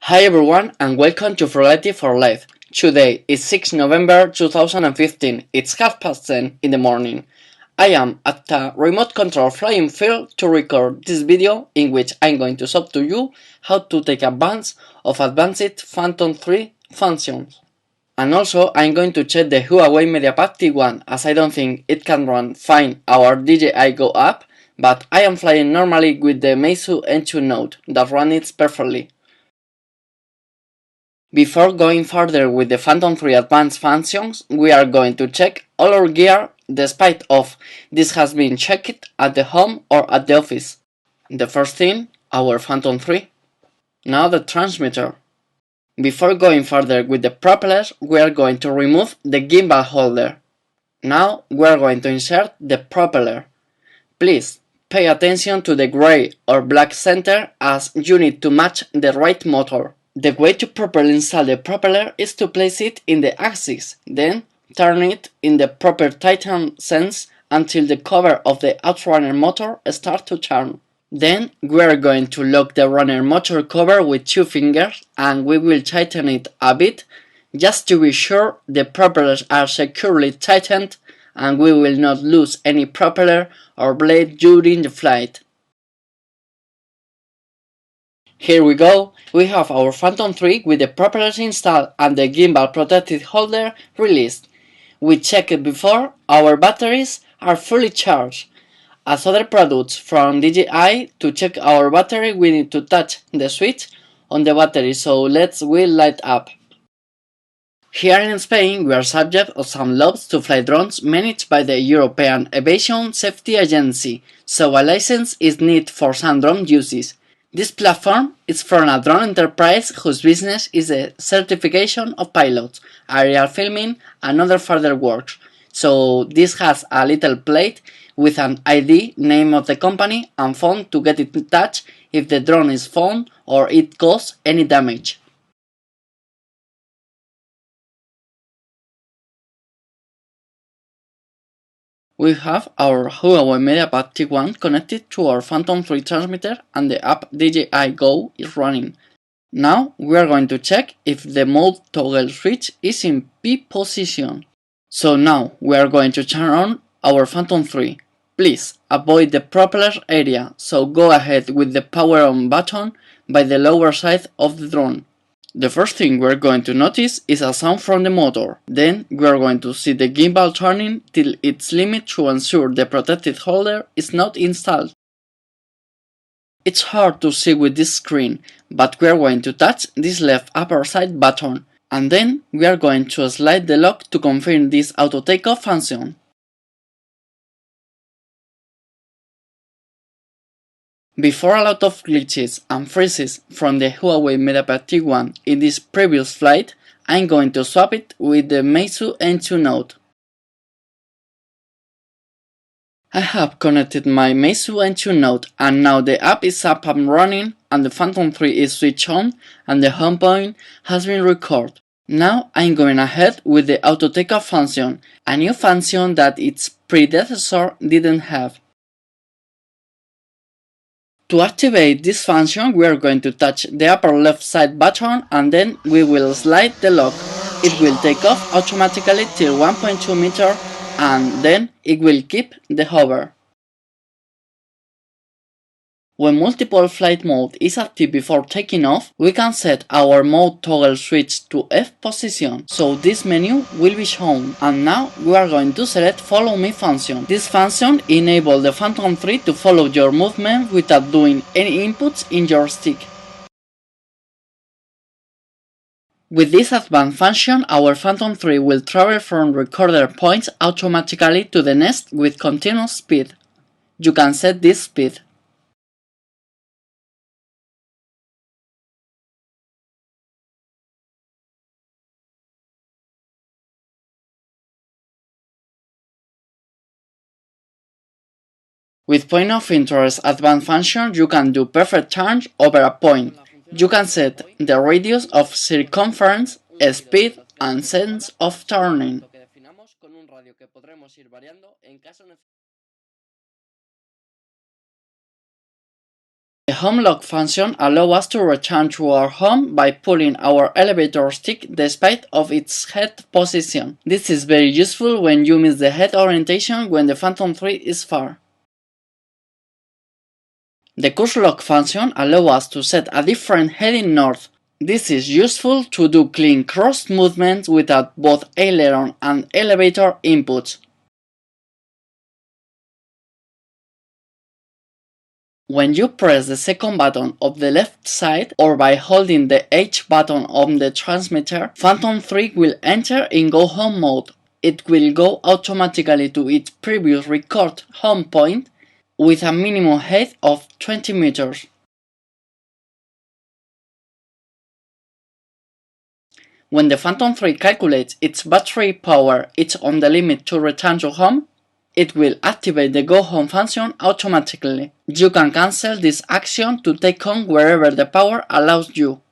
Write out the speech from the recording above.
Hi everyone and welcome to Reality for Life. Today is 6 November 2015. It's 10:30 in the morning. I am at a remote control flying field to record this video in which I'm going to show to you how to take advantage of advanced Phantom 3 functions. And also I'm going to check the Huawei MediaPad T1 as I don't think it can run fine our DJI Go app, but I am flying normally with the Meizu N2 Note that runs it perfectly. Before going further with the Phantom 3 advanced functions, we are going to check all our gear despite of this has been checked at the home or at the office. The first thing, our Phantom 3. Now the transmitter. Before going further with the propellers, we are going to remove the gimbal holder. Now we are going to insert the propeller. Please pay attention to the gray or black center as you need to match the right motor. The way to properly install the propeller is to place it in the axis, then turn it in the proper tighten sense until the cover of the outrunner motor starts to turn. Then we are going to lock the runner motor cover with 2 fingers and we will tighten it a bit just to be sure the propellers are securely tightened and we will not lose any propeller or blade during the flight. Here we go, we have our Phantom 3 with the propellers installed and the gimbal protected holder released. We checked before, our batteries are fully charged. As other products from DJI, to check our battery we need to touch the switch on the battery, so let's will light up. Here in Spain, we are subject of some laws to fly drones managed by the European Aviation Safety Agency, so a license is needed for some drone uses. This platform is from a drone enterprise whose business is the certification of pilots, aerial filming, and other further works. So this has a little plate with an ID, name of the company, and phone to get in touch if the drone is found or it causes any damage. We have our Huawei MediaPad T1 connected to our Phantom 3 transmitter and the app DJI Go is running. Now we are going to check if the mode toggle switch is in P position. So now we are going to turn on our Phantom 3. Please avoid the propeller area, so go ahead with the power on button by the lower side of the drone. The first thing we're going to notice is a sound from the motor. Then we are going to see the gimbal turning till its limit to ensure the protected holder is not installed. It's hard to see with this screen, but we are going to touch this left upper side button, and then we are going to slide the lock to confirm this auto takeoff function. Before a lot of glitches and freezes from the Huawei MediaPad T1 in this previous flight, I'm going to swap it with the Meizu N2 Note. I have connected my Meizu N2 Note and now the app is up and running and the Phantom 3 is switched on and the home point has been recorded. Now I'm going ahead with the auto takeoff function, a new function that its predecessor didn't have. To activate this function, we are going to touch the upper left side button and then we will slide the lock. It will take off automatically till 1.2 meters and then it will keep the hover. When multiple flight mode is active before taking off, we can set our mode toggle switch to F position, so this menu will be shown. And now we are going to select follow me function. This function enables the Phantom 3 to follow your movement without doing any inputs in your stick. With this advanced function, our Phantom 3 will travel from recorder points automatically to the next with continuous speed. You can set this speed. With point of interest advanced function, you can do perfect turns over a point. You can set the radius of circumference, speed, and sense of turning. The home lock function allows us to return to our home by pulling our elevator stick despite of its head position. This is very useful when you miss the head orientation when the Phantom 3 is far. The course lock function allows us to set a different heading north. This is useful to do clean cross movements without both aileron and elevator inputs. When you press the second button of the left side or by holding the H button on the transmitter, Phantom 3 will enter in go home mode. It will go automatically to its previous record home point with a minimum height of 20 meters. When the Phantom 3 calculates its battery power it's on the limit to return to home, it will activate the Go Home function automatically. You can cancel this action to take home wherever the power allows you.